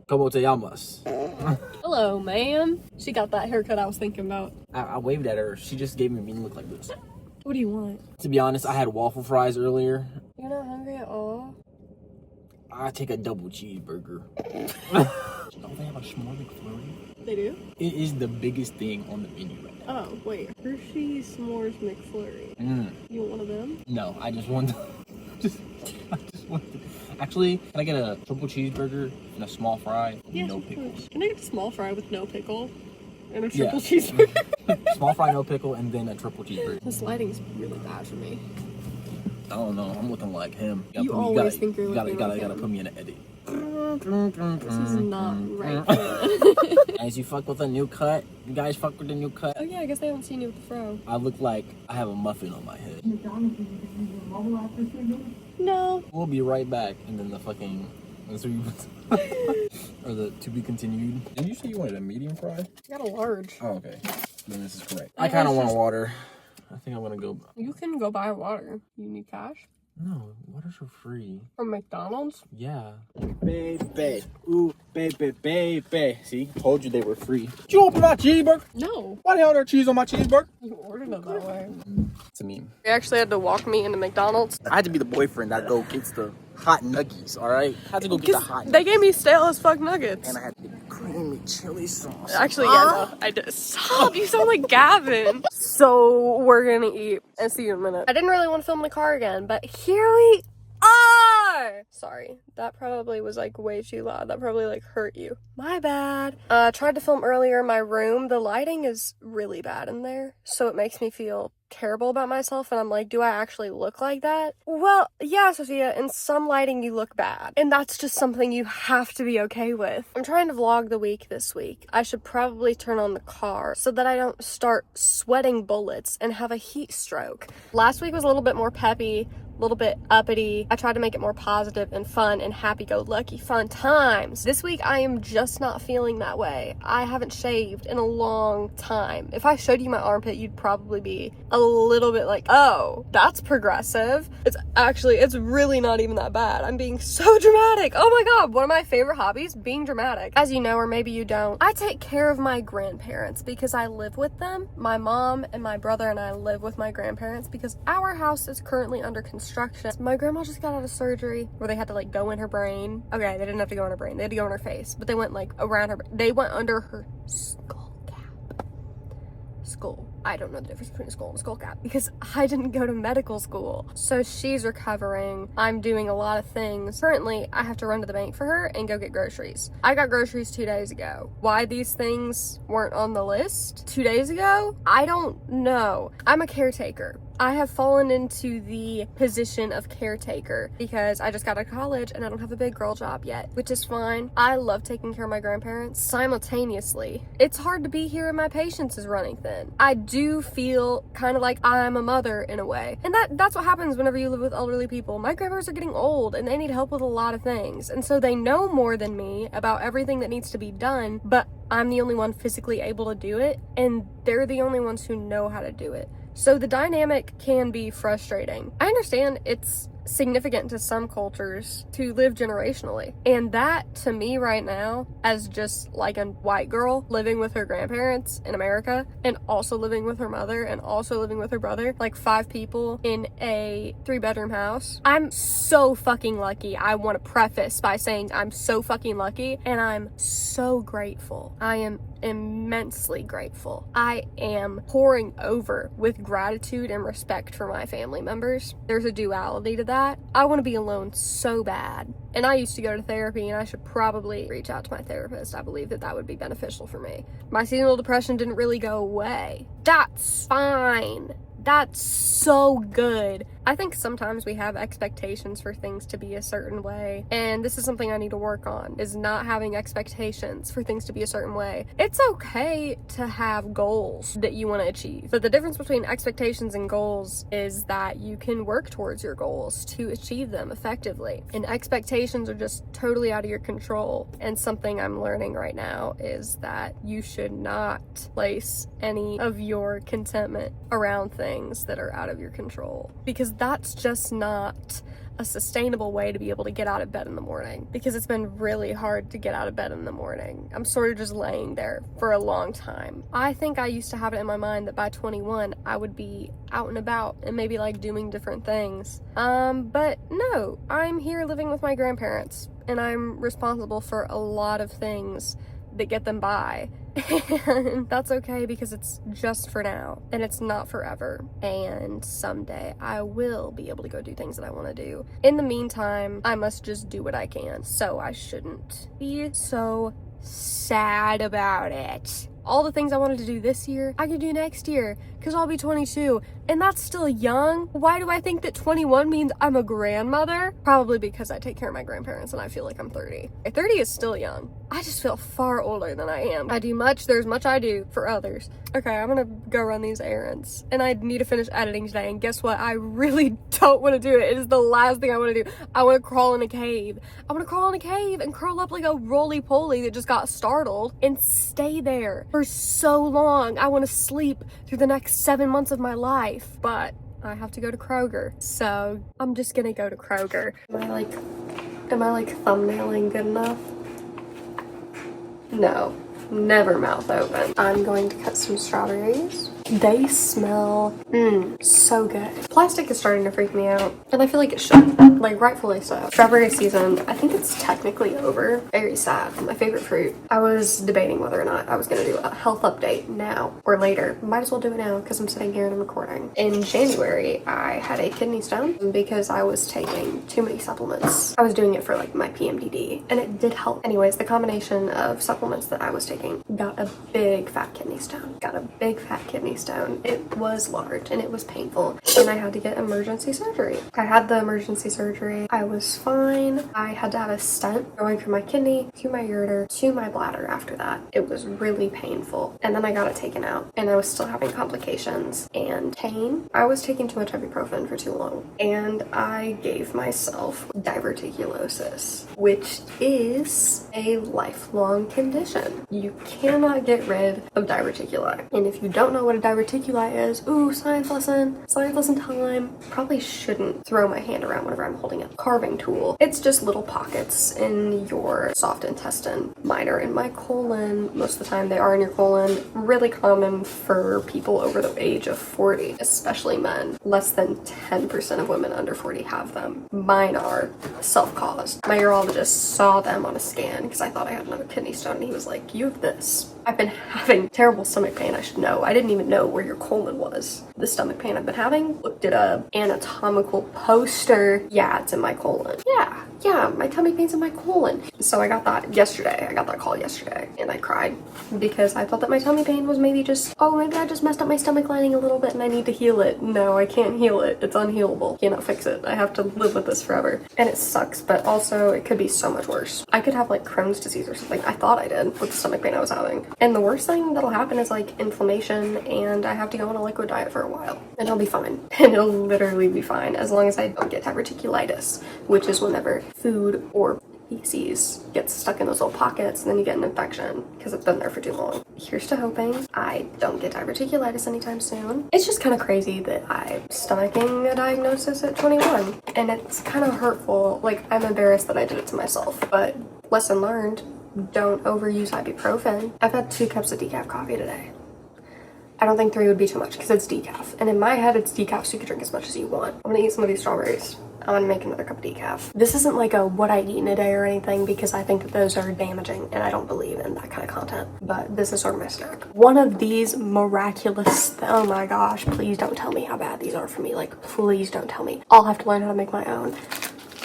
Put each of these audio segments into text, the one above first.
Como te llamas? Hello, ma'am. She got that haircut I was thinking about. I waved at her. She just gave me a mean look like this. What do you want? To be honest, I had waffle fries earlier. You're not hungry at all? I take a double cheeseburger. Don't they have a s'more McFlurry? They do? It is the biggest thing on the menu right now. Oh, wait. Hershey's S'mores McFlurry. You want one of them? No, I just want Actually, can I get a triple cheeseburger and a small fry? Yeah, no pickles. Can I get a small fry with no pickle? And a triple cheeseburger? Small fry, no pickle, and then a triple cheeseburger. This lighting's really bad for me. I don't know. I'm looking like him. You always think you're looking like him. You gotta put me in an edit. This is not right. As you fuck with a new cut? You guys fuck with the new cut? Oh yeah, I guess they haven't seen you with the fro. I look like I have a muffin on my head. No. We'll be right back. And then the fucking... or the to be continued. Did you say you wanted a medium fry? I got a large. Oh, okay. Then this is correct. I kind of want water. I think I'm gonna go... You can go buy water. You need cash? No, waters are free. From McDonald's? Yeah. Baby. Ooh, baby. See? Told you they were free. Did you open my cheeseburger? No. Why the hell there cheese on my cheeseburger? You ordered it that way. It's a meme. They actually had to walk me into McDonald's. I had to be the boyfriend that go gets the hot nuggies, alright? I had to go get the hot They gave me stale as fuck nuggets. And I had to get creamy chili sauce. Actually, yeah, no, I did. Stop, you sound like Gavin. So, we're gonna eat and see you in a minute. I didn't really want to film in the car again, but here we are! Sorry, that probably was like way too loud. That probably like hurt you. My bad. Tried to film earlier in my room. The lighting is really bad in there, so it makes me feel terrible about myself, and I'm like, do I actually look like that? Well, yeah, Sophia, in some lighting you look bad, and that's just something you have to be okay with. I'm trying to vlog the week this week. I should probably turn on the car so that I don't start sweating bullets and have a heat stroke. Last week was a little bit more peppy, a little bit uppity. I tried to make it more positive and fun and happy-go-lucky fun times. This week I am just not feeling that way. I haven't shaved in a long time. If I showed you my armpit, you'd probably be a little bit like, oh, that's progressive. It's really not even that bad. I'm being so dramatic. Oh my god, one of my favorite hobbies, being dramatic. As you know, or maybe you don't, I take care of my grandparents because I live with them. My mom and my brother and I live with my grandparents because our house is currently under construction. My grandma just got out of surgery where they had to like go in her brain. Okay, they didn't have to go in her brain. They had to go in her face, but they went like around her. They went under her skull cap. Skull. I don't know the difference between a skull and a skull cap because I didn't go to medical school. So she's recovering. I'm doing a lot of things. Currently, I have to run to the bank for her and go get groceries. I got groceries 2 days ago. Why these things weren't on the list 2 days ago? I don't know. I'm a caretaker. I have fallen into the position of caretaker because I just got out of college and I don't have a big girl job yet, which is fine. I love taking care of my grandparents simultaneously. It's hard to be here and my patience is running thin. I do feel kind of like I'm a mother in a way. And that's what happens whenever you live with elderly people. My grandparents are getting old and they need help with a lot of things. And so they know more than me about everything that needs to be done, but I'm the only one physically able to do it. And they're the only ones who know how to do it. So the dynamic can be frustrating. I understand it's significant to some cultures to live generationally. And that, to me right now, as just like a white girl living with her grandparents in America and also living with her mother and also living with her brother, like 5 people in a 3-bedroom house, I'm so fucking lucky. I want to preface by saying I'm so fucking lucky and I'm so grateful. I am immensely grateful. I am pouring over with gratitude and respect for my family members. There's a duality to that. I want to be alone so bad. And I used to go to therapy and I should probably reach out to my therapist. I believe that would be beneficial for me. My seasonal depression didn't really go away. That's fine. That's so good. I think sometimes we have expectations for things to be a certain way, and this is something I need to work on, is not having expectations for things to be a certain way. It's okay to have goals that you want to achieve, but the difference between expectations and goals is that you can work towards your goals to achieve them effectively, and expectations are just totally out of your control. And something I'm learning right now is that you should not place any of your contentment around things that are out of your control, because that's just not a sustainable way to be able to get out of bed in the morning, because it's been really hard to get out of bed in the morning. I'm sort of just laying there for a long time. I think I used to have it in my mind that by 21 I would be out and about and maybe like doing different things. But no, I'm here living with my grandparents and I'm responsible for a lot of things that get them by. And that's okay, because it's just for now and it's not forever, and someday I will be able to go do things that I want to do. In the meantime, I must just do what I can, so I shouldn't be so sad about it. All the things I wanted to do this year, I can do next year, because I'll be 22, and that's still young. Why do I think that 21 means I'm a grandmother? Probably because I take care of my grandparents and I feel like I'm 30. 30 is still young. I just feel far older than I am. There's much I do for others. Okay, I'm gonna go run these errands, and I need to finish editing today, and guess what? I really don't want to do it. It is the last thing I want to do. I want to crawl in a cave. I want to crawl in a cave and curl up like a roly-poly that just got startled and stay there for so long. I want to sleep through the next 7 months of my life, but I have to go to Kroger, so I'm just gonna go to Kroger. Am I like thumbnailing good enough? No, never mouth open. I'm going to cut some strawberries. They smell so good. Plastic is starting to freak me out, and I feel like it should, like rightfully so. Strawberry season, I think it's technically over. Very sad. My favorite fruit. I was debating whether or not I was gonna do a health update now or later. Might as well do it now because I'm sitting here and I'm recording. In January, I had a kidney stone because I was taking too many supplements. I was doing it for like my PMDD, and it did help. Anyways, the combination of supplements that I was taking got a big fat kidney stone. Stone. It was large and it was painful, and I had to get emergency surgery. I had the emergency surgery. I was fine. I had to have a stent going from my kidney to my ureter to my bladder after that. It was really painful, and then I got it taken out, and I was still having complications and pain. I was taking too much ibuprofen for too long, and I gave myself diverticulosis, which is a lifelong condition. You cannot get rid of diverticuli, and if you don't know what a diverticuli is, ooh, science lesson time. Probably shouldn't throw my hand around whenever I'm holding a carving tool. It's just little pockets in your soft intestine. Mine are in my colon. Most of the time they are in your colon. Really common for people over the age of 40, especially men. Less than 10% of women under 40 have them. Mine are self-caused. My urologist saw them on a scan because I thought I had another kidney stone, and he was like, you have this. I've been having terrible stomach pain. I should know. I didn't even know where your colon was. The stomach pain I've been having, looked at a anatomical poster. Yeah, it's in my colon. Yeah, my tummy pain's in my colon. So I got that yesterday. I got that call yesterday, and I cried because I thought that my tummy pain was maybe just, oh, maybe I just messed up my stomach lining a little bit and I need to heal it. No, I can't heal it. It's unhealable. Cannot fix it. I have to live with this forever. And it sucks, but also it could be so much worse. I could have like Crohn's disease or something. I thought I did with the stomach pain I was having. And the worst thing that'll happen is like inflammation, and I have to go on a liquid diet for a while, and I'll be fine. And it'll literally be fine as long as I don't get diverticulitis, which is whenever food or feces gets stuck in those little pockets and then you get an infection because it's been there for too long. Here's to hoping I don't get diverticulitis anytime soon. It's just kind of crazy that I'm stomaching a diagnosis at 21, and it's kind of hurtful. Like, I'm embarrassed that I did it to myself, but lesson learned, don't overuse ibuprofen. I've had 2 cups of decaf coffee today. I don't think 3 would be too much because it's decaf, and in my head it's decaf, so you can drink as much as you want. I'm gonna eat some of these strawberries. I'm gonna make another cup of decaf. This isn't like a what I eat in a day or anything, because I think that those are damaging and I don't believe in that kind of content, but this is sort of my snack. One of these miraculous, oh my gosh, please don't tell me how bad these are for me. Like, please don't tell me. I'll have to learn how to make my own.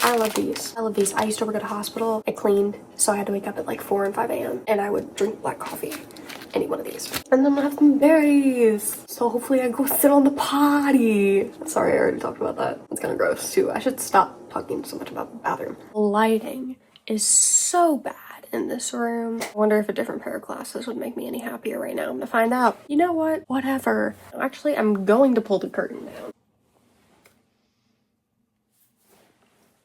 I love these. I used to work at a hospital. I cleaned, so I had to wake up at like 4 and 5 a.m. and I would drink black coffee. Any one of these. And then I have some berries. So hopefully I go sit on the potty. Sorry, I already talked about that. It's kind of gross too. I should stop talking so much about the bathroom. Lighting is so bad in this room. I wonder if a different pair of glasses would make me any happier right now. I'm gonna find out. You know what? Whatever. Actually, I'm going to pull the curtain down.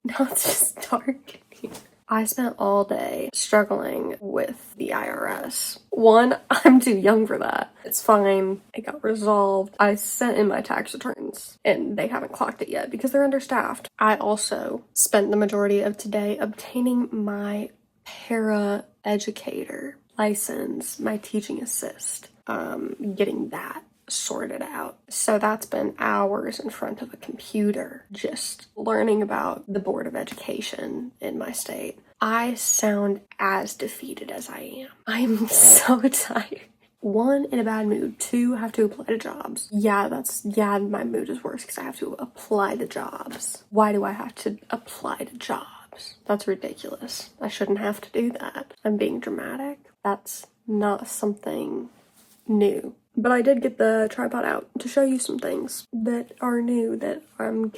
Now it's just dark. I spent all day struggling with the IRS. One, I'm too young for that. It's fine. It got resolved. I sent in my tax returns and they haven't clocked it yet because they're understaffed. I also spent the majority of today obtaining my para-educator license, my teaching assist, getting that sorted out. So that's been hours in front of a computer just learning about the Board of Education in my state. I sound as defeated as I am. I am so tired. One, in a bad mood. Two, have to apply to jobs. Yeah, my mood is worse because I have to apply to jobs. Why do I have to apply to jobs? That's ridiculous. I shouldn't have to do that. I'm being dramatic. That's not something new. But I did get the tripod out to show you some things that are new that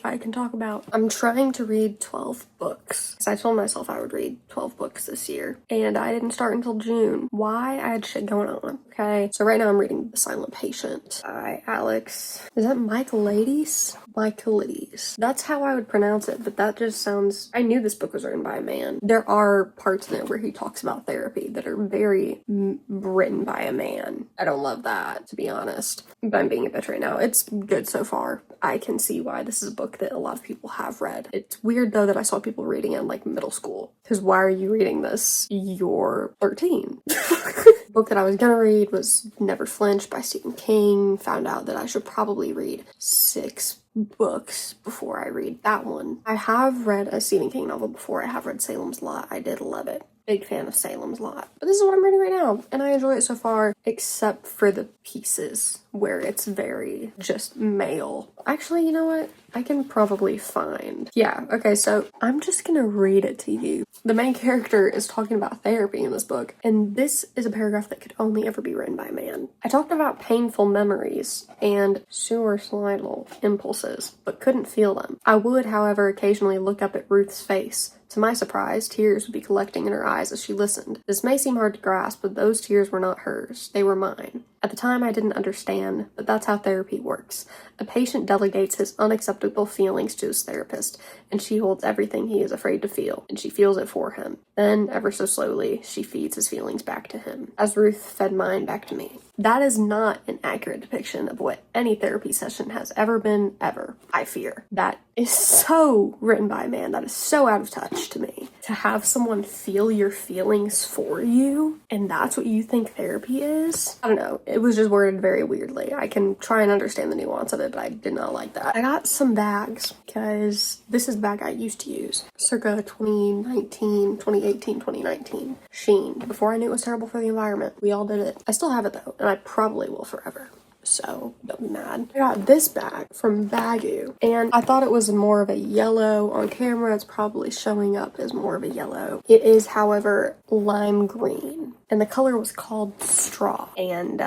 I can talk about. I'm trying to read 12 books. I told myself I would read 12 books this year, and I didn't start until June. Why? I had shit going on. Okay, so right now I'm reading The Silent Patient by Alex. Is that Michaelides? Michaelides. That's how I would pronounce it, but that just sounds... I knew this book was written by a man. There are parts in it where he talks about therapy that are very written by a man. I don't love that, to be honest. But I'm being a bitch right now. It's good so far. I can see why this is a book that a lot of people have read. It's weird, though, that I saw people reading it in, like, middle school. Because why are you reading this? You're 13. The book that I was gonna read was Never Flinch by Stephen King. Found out that I should probably read 6 books before I read that one. I have read a Stephen King novel before. I have read Salem's Lot. I did love it. Big fan of Salem's Lot. But this is what I'm reading right now, and I enjoy it so far, except for the pieces where it's very just male. Actually, you know what? I can probably find... Yeah, okay, so I'm just gonna read it to you. The main character is talking about therapy in this book, and this is a paragraph that could only ever be written by a man. I talked about painful memories and suicidal impulses, but couldn't feel them. I would, however, occasionally look up at Ruth's face. To my surprise, tears would be collecting in her eyes as she listened. This may seem hard to grasp, but those tears were not hers. They were mine. At the time, I didn't understand, but that's how therapy works. A patient delegates his unacceptable feelings to his therapist, and she holds everything he is afraid to feel, and she feels it for him. Then, ever so slowly, she feeds his feelings back to him, as Ruth fed mine back to me. That is not an accurate depiction of what any therapy session has ever been, ever, I fear. That is so written by a man. That is so out of touch to me. To have someone feel your feelings for you, and that's what you think therapy is? I don't know. It was just worded very weirdly. I can try and understand the nuance of it, but I did not like that. I got some bags, because this is the bag I used to use. Circa 2018, 2019. Sheen. Before I knew it was terrible for the environment. We all did it. I still have it though, and I probably will forever. So don't be mad. I got this bag from Bagu, and I thought it was more of a yellow. On camera, it's probably showing up as more of a yellow. It is, however, lime green, and the color was called straw, and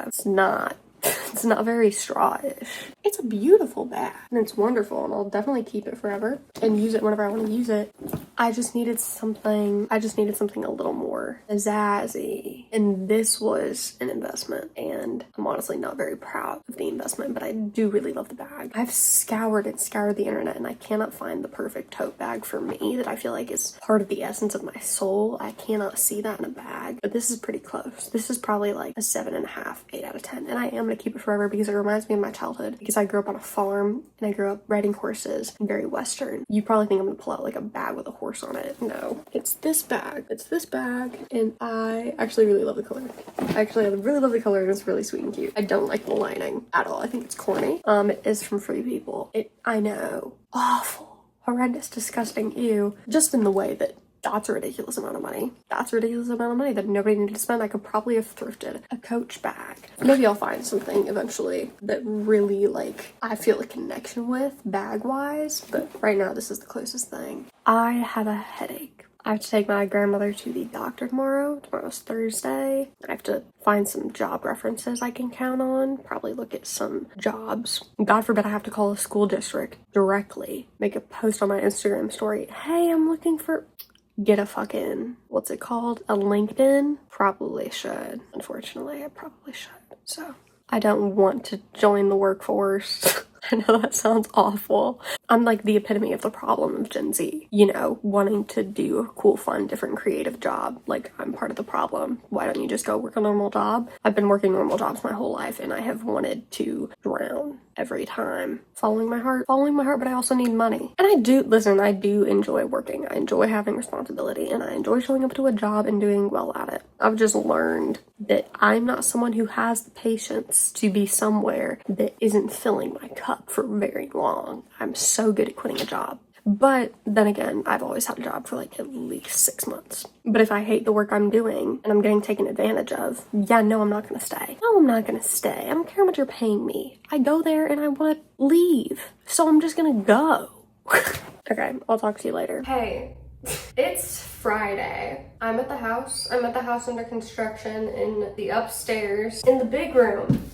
it's not very straw-ish. It's a beautiful bag, and it's wonderful, and I'll definitely keep it forever and use it whenever I want to use it. I just needed something a little more zazzy, and this was an investment, and I'm honestly not very proud of the investment, but I do really love the bag. I've scoured the internet, and I cannot find the perfect tote bag for me that I feel like is part of the essence of my soul. I cannot see that in a bag, but this is pretty close. This is probably like a 7.5, 8 out of 10, and I am gonna keep it forever because it reminds me of my childhood, because I grew up on a farm and I grew up riding horses and very Western. You probably think I'm gonna pull out like a bag with a horse on it. No, it's this bag, and I actually really love the color. I really love the color, and it's really sweet and cute. I don't like the lining at all. I think it's corny. It is from Free People. I know, awful, horrendous, disgusting, ew, just in the way that that's a ridiculous amount of money. That's a ridiculous amount of money that nobody needed to spend. I could probably have thrifted a Coach bag. Maybe I'll find something eventually that really, like, I feel a connection with bag-wise, but right now this is the closest thing. I have a headache. I have to take my grandmother to the doctor tomorrow. Tomorrow's Thursday. I have to find some job references I can count on. Probably look at some jobs. God forbid I have to call a school district directly. Make a post on my Instagram story. Hey, I'm looking for... Get a fucking, what's it called? A LinkedIn? Probably should. Unfortunately, I probably should. So, I don't want to join the workforce. I know that sounds awful. I'm like the epitome of the problem of Gen Z, you know, wanting to do a cool, fun, different creative job. Like, I'm part of the problem. Why don't you just go work a normal job? I've been working normal jobs my whole life and I have wanted to drown every time. Following my heart, but I also need money. And I do enjoy working. I enjoy having responsibility and I enjoy showing up to a job and doing well at it. I've just learned that I'm not someone who has the patience to be somewhere that isn't filling my cup for very long. I'm so good at quitting a job. But then again, I've always had a job for like at least 6 months. But if I hate the work I'm doing and I'm getting taken advantage of, yeah, no, I'm not gonna stay. No, I'm not gonna stay. I don't care how much you're paying me. I go there and I want to leave. So I'm just gonna go. Okay, I'll talk to you later. Hey, it's Friday. I'm at the house. I'm at the house under construction in the upstairs in the big room.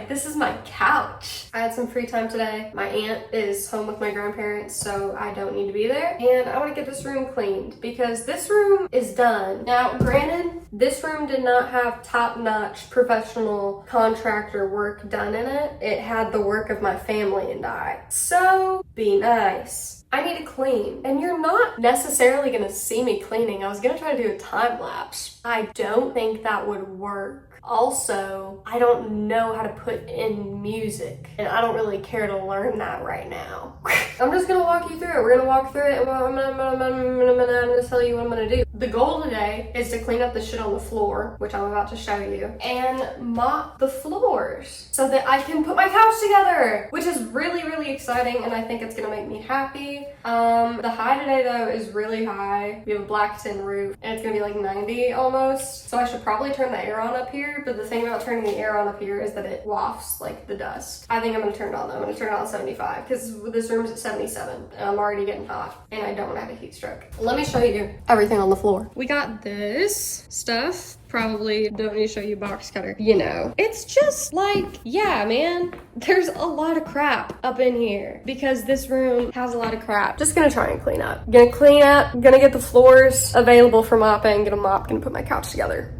This is my couch. I had some free time today. My aunt is home with my grandparents, so I don't need to be there. And I want to get this room cleaned because this room is done. Now, granted, this room did not have top-notch professional contractor work done in it. It had the work of my family and I. So, be nice. I need to clean. And you're not necessarily gonna see me cleaning. I was gonna try to do a time lapse. I don't think that would work. Also, I don't know how to put in music, and I don't really care to learn that right now. I'm just gonna walk you through it. We're gonna walk through it, and I'm gonna tell you what I'm gonna do. The goal today is to clean up the shit on the floor, which I'm about to show you, and mop the floors so that I can put my couch together, which is really, really exciting, and I think it's gonna make me happy. The high today, though, is really high. We have a black tin roof, and it's gonna be like 90 almost, so I should probably turn the air on up here. But the thing about turning the air on up here is that it wafts like the dust. I think I'm gonna turn it on though. I'm gonna turn it on 75 because this room's at 77 and I'm already getting hot and I don't want to have a heat stroke. Let me show you everything on the floor. We got this stuff. Probably don't need to show you box cutter. You know, it's just like, yeah, man, there's a lot of crap up in here because this room has a lot of crap. Just gonna try and clean up. Gonna clean up, gonna get the floors available for mopping, gonna mop, gonna put my couch together.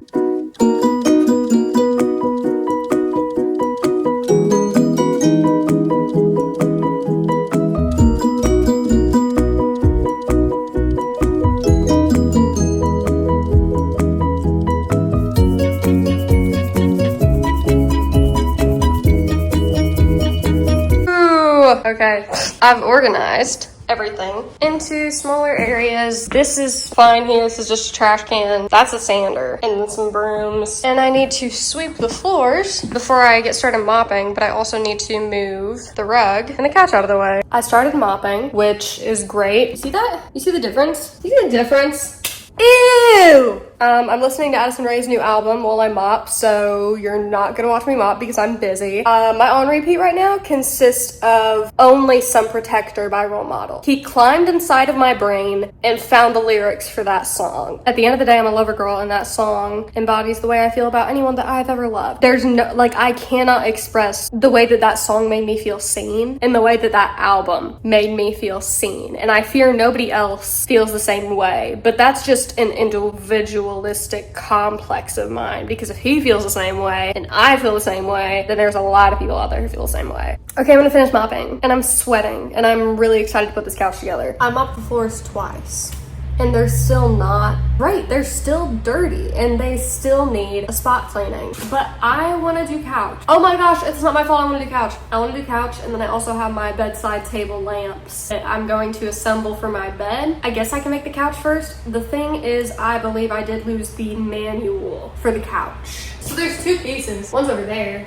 Okay, I've organized everything into smaller areas. This is fine here. This is just a trash can. That's a sander and then some brooms. And I need to sweep the floors before I get started mopping, but I also need to move the rug and the couch out of the way. I started mopping, which is great. You see that? You see the difference? You see the difference? Ew! I'm listening to Addison Rae's new album while I mop, so you're not gonna watch me mop because I'm busy. My on repeat right now consists of Only Sun Protector by Role Model. He climbed inside of my brain and found the lyrics for that song. At the end of the day, I'm a lover girl, and that song embodies the way I feel about anyone that I've ever loved. There's no, like, I cannot express the way that that song made me feel seen and the way that that album made me feel seen. And I fear nobody else feels the same way, but that's just an individualistic complex of mine, because if he feels the same way and I feel the same way, then there's a lot of people out there who feel the same way. Okay, I'm gonna finish mopping and I'm sweating and I'm really excited to put this couch together. I mopped the floors twice and they're still not right. They're still dirty and they still need a spot cleaning. But I want to do couch. Oh my gosh, it's not my fault. I want to do couch. I want to do couch, and then I also have my bedside table lamps that I'm going to assemble for my bed. I guess I can make the couch first. The thing is, I believe I did lose the manual for the couch. So there's two pieces. One's over there.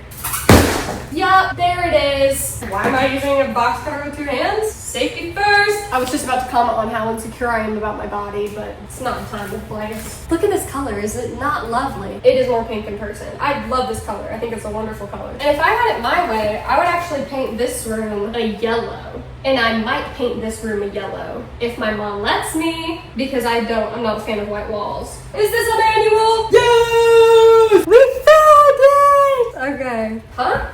Yup, there it is. Why am I using a box cutter with two hands? Safety first. I was just about to comment on how insecure I am about my body, but it's not time to place. Look at this color. Is it not lovely? It is more pink in person. I love this color. I think it's a wonderful color. And if I had it my way, I would actually paint this room a yellow. And I might paint this room a yellow if my mom lets me, because I'm not a fan of white walls. Is this a manual? Yes! We found it! Okay. Huh?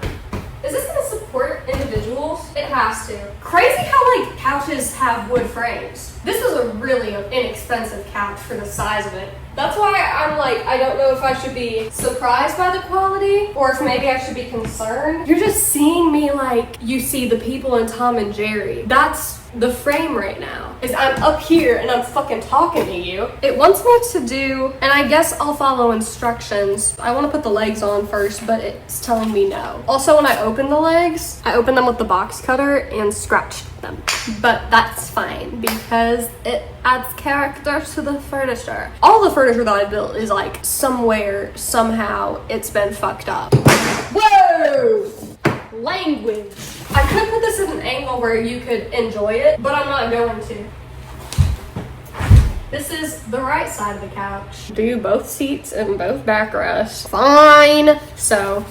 Is this gonna support individuals? It has to. Crazy how like couches have wood frames. This was a really inexpensive couch for the size of it. That's why I'm like, I don't know if I should be surprised by the quality or if maybe I should be concerned. You're just seeing me like you see the people in Tom and Jerry. That's the frame right now, is I'm up here and I'm fucking talking to you. It wants me to do, and I guess I'll follow instructions. I want to put the legs on first, but it's telling me no. Also, when I open the legs, I open them with the box cutter and scratched them. But that's fine because it adds character to the furniture. All the furniture that I built is like somewhere, somehow, it's been fucked up. Whoa! Language. I could put this at an angle where you could enjoy it, but I'm not going to. This is the right side of the couch. Do both seats and both backrests. Fine. So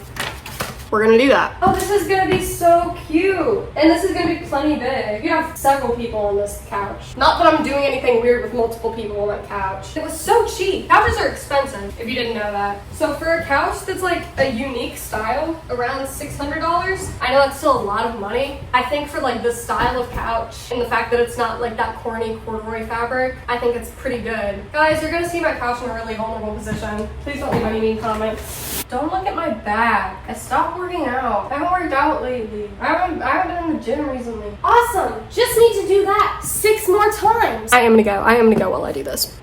we're gonna do that. Oh, this is gonna be so cute. And this is gonna be plenty big. You have several people on this couch. Not that I'm doing anything weird with multiple people on that couch. It was so cheap. Couches are expensive, if you didn't know that. So for a couch that's like a unique style, around $600, I know that's still a lot of money. I think for like the style of couch and the fact that it's not like that corny corduroy fabric, I think it's pretty good. Guys, you're gonna see my couch in a really vulnerable position. Please don't leave any mean comments. Don't look at my back. I stopped working out. I haven't worked out lately. I haven't been in the gym recently. Awesome. Just need to do that 6 more times. I am gonna go while I do this.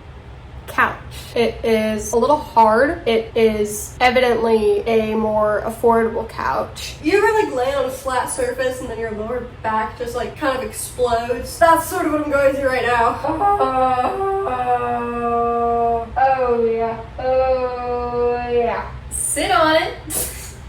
Couch. It is a little hard. It is evidently a more affordable couch. You ever like lay on a flat surface and then your lower back just like kind of explodes? That's sort of what I'm going through right now. Oh yeah. Oh yeah. Sit on it.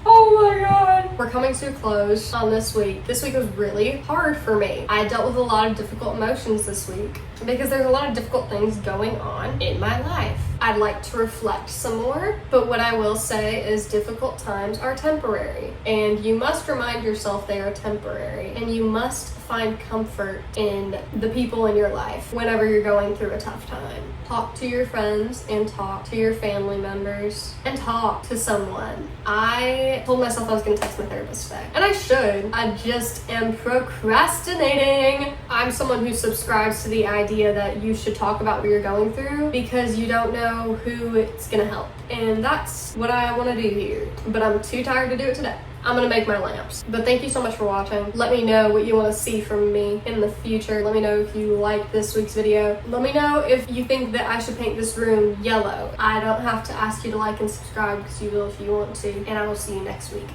Oh my god. We're coming to a close on this week. This week was really hard for me. I dealt with a lot of difficult emotions this week because there's a lot of difficult things going on in my life. I'd like to reflect some more, but what I will say is difficult times are temporary, and you must remind yourself they are temporary, and you must find comfort in the people in your life whenever you're going through a tough time. Talk to your friends and talk to your family members and talk to someone. I told myself I was going to text my therapist today, and I should. I just am procrastinating. I'm someone who subscribes to the idea that you should talk about what you're going through because you don't know who it's going to help, and that's what I want to do here, but I'm too tired to do it today. I'm gonna make my lamps. But thank you so much for watching. Let me know what you want to see from me in the future. Let me know if you liked this week's video. Let me know if you think that I should paint this room yellow. I don't have to ask you to like and subscribe because you will if you want to. And I will see you next week.